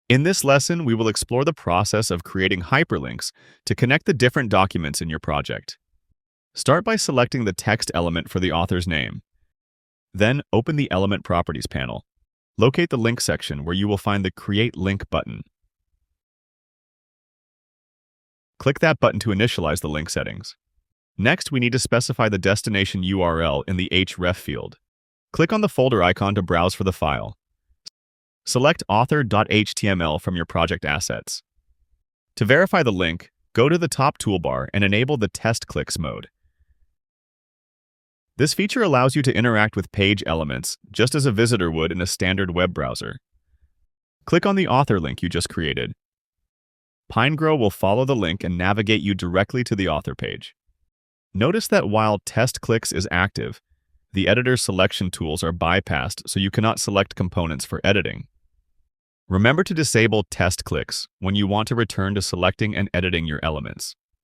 In this lesson, we will explore the process of creating hyperlinks to connect the different documents in your project. Start by selecting the text element for the author's name. Then, open the Element Properties panel. Locate the Link section where you will find the Create Link button. Click that button to initialize the link settings. Next, we need to specify the destination URL in the href field. Click on the folder icon to browse for the file. Select author.html from your project assets. To verify the link, go to the top toolbar and enable the Test Clicks mode. This feature allows you to interact with page elements just as a visitor would in a standard web browser. Click on the author link you just created. Pinegrow will follow the link and navigate you directly to the author page. Notice that while Test Clicks is active, the editor's selection tools are bypassed, so you cannot select components for editing. Remember to disable Test Clicks when you want to return to selecting and editing your elements.